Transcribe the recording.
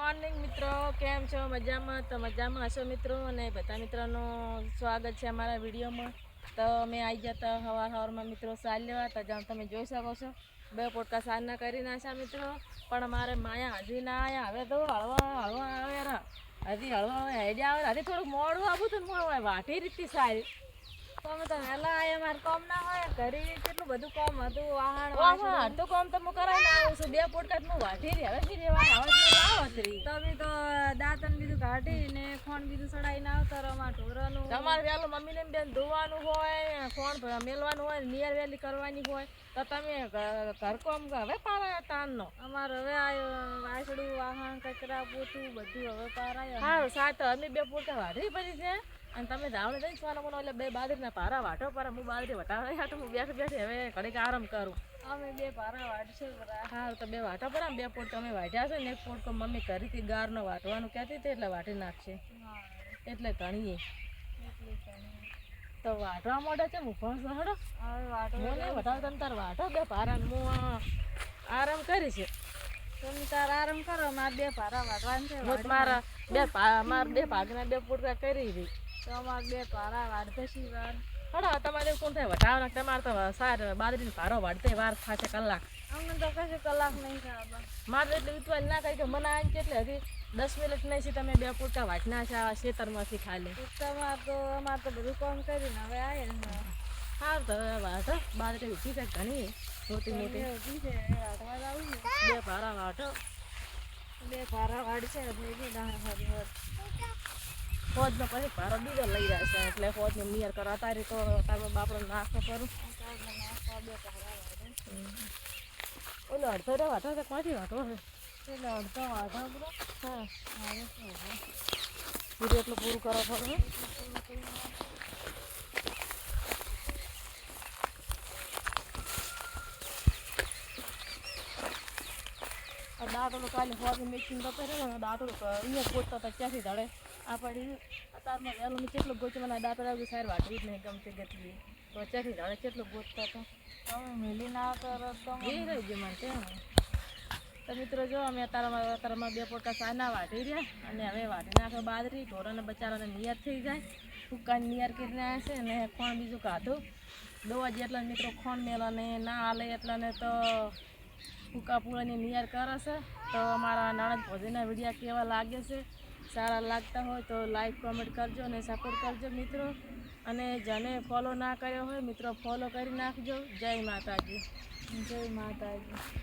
Morning મિત્રો, કેમ છો? મજામાં? તો મજામાં હશો મિત્રો, અને બધા મિત્રોનું સ્વાગત છે અમારા વિડીયોમાં. તો અમે આવી જતા સવારમાં મિત્રો સાર લેવા, તો જાણ તમે જોઈ શકો છો 2 પોટકા સારના કરી નાખ્યા મિત્રો. પણ અમારે માયા હજી ના આવ્યા. હવે તો હળવા આવે રા, હજી હળવા હેડ્યા આવે. હજી થોડુંક મોડું આવું તો મોડું હોય વાટી રીતથી સારી. તો અમે તો વહેલા આવ્યા, મારે કામ ના હોય ઘરે કેટલું બધું કામ હતું. અડધું કામ તો હું કરાવીને આવું છું. 2 પોટકા હું વાટી રહી. હવે શી રેવાય, હવે તમે તો દાંતન બીજું કાઢી ને ખોણ બીજું ચડાવીને આવતા રહો. અમારે ઢોરાનું તમારે વહેલું મમ્મીને બેન ધોવાનું હોય, ખોણ મેલવાનું હોય, નિયર વહેલી કરવાની હોય, તો તમે ઘર કામ હવે પારાય તાનનો. અમારે હવે વાસડું વાહણ કચરા પોતું બધું હવે પારાય. હા સાત અમે 2 પોટકા વાઢી પડી છે. અને તમે ધાવણે જઈને સોના મને એટલે 2 બાજરીના પારા વાટો પર હું બાજરી વટાવે તો હું બેઠી હવે ઘડીક આરામ કરું. અમે 2 પારા વાટશું. હા તો 2 વાટા પર 2 પોટકા અમે વાટ્યા છે ને 1 પોટકો મમ્મી ઘરેથી ગારનો વાટવાનું કહેતી હતી એટલે વાટી નાખશે. એટલે ઘણીએ તો વાટવા મોડે છે મૂકવા હડો. હવે વાટો મને વટાવે તમે તાર વાટો 2 પારા. હું આરામ કરી છે. તમે તાર આરામ કરો. મારે 2 પારા વાટવાનું છે. મારા 2 ભાગના 2 પોટકા કરી રહી. તો અમારે 2 પારા વાળતે શી વાર હડો. તમારે કોણ થાય વટાવવાના? તમારે તો સાર બાજરીનો પારો વાળતે વાર થશે કલાક. અમને તો કશું કલાક નહીં થાય. મારે એટલે ઉતવાલ ના કહી કે મને આવી છે એટલે હજી 10 મિનિટ નહીં છે. તમે 2 પોટકા વાટના છે આ ખેતરમાંથી ખાલી. અમારે તો બધું કામ કરીને હવે આવ્યા. હા તો વાટો બાજરી ઊભી છે ઘણી મોટી ઊભી છે. વાટવા જાઉં ને 2 પારા વાટો. 2 પારા વાળશે ફોજનો પછી પારો બીજો લઈ રહ્યા છે એટલે ફોજને નિયર કરો. અત્યારે તો તારો બાપડો નાસ્તો કરું. ઓલો અડધો રે વાટો છે ક્યાંથી વાટો છે એટલે અડધો વાટો બરો. હા પૂરું એટલું પૂરું કરો પડે. દાંતડું કાલે ફોજ મેચિંગ કરતો રહ્યો ને દાંતડું અહીંયા ગોતતા હતા ક્યાંથી ધડે આ પડી. અત્યારમાં વહેલું મેં કેટલું ગોચ્યું મને દાંતડા સાર વાટવી જ નહીં ગમતી ગતલી. તો ક્યાંથી ધડે કેટલું ગોતતા હતા તમે મેલી ના આવતો એ રહી ગયું મને કેમ. તો મિત્રો જો અમે અત્યારમાં 2 પોટકા સાના વાટી રહ્યા અને હવે વાટી નાખે બાજરી. ઢોરાને બચારાને નિયર થઈ જાય. ફૂકાને નિયર કરીને આવ્યા છે અને ખોણ બીજું કાઢું દોવા જેટલા મિત્રો ખોણ મેલાને ના હાલે એટલાને તો ફૂકા પૂરાની નિયર કરે છે. તો અમારા નણંદ ભોજીના વિડીયા કેવા લાગે છે, સારા લાગતા હોય તો લાઈક કોમેન્ટ કરજો અને સપોર્ટ કરજો મિત્રો. અને જેને ફોલો ના કર્યો હોય મિત્રો ફોલો કરી નાખજો. જય માતાજી. જય માતાજી.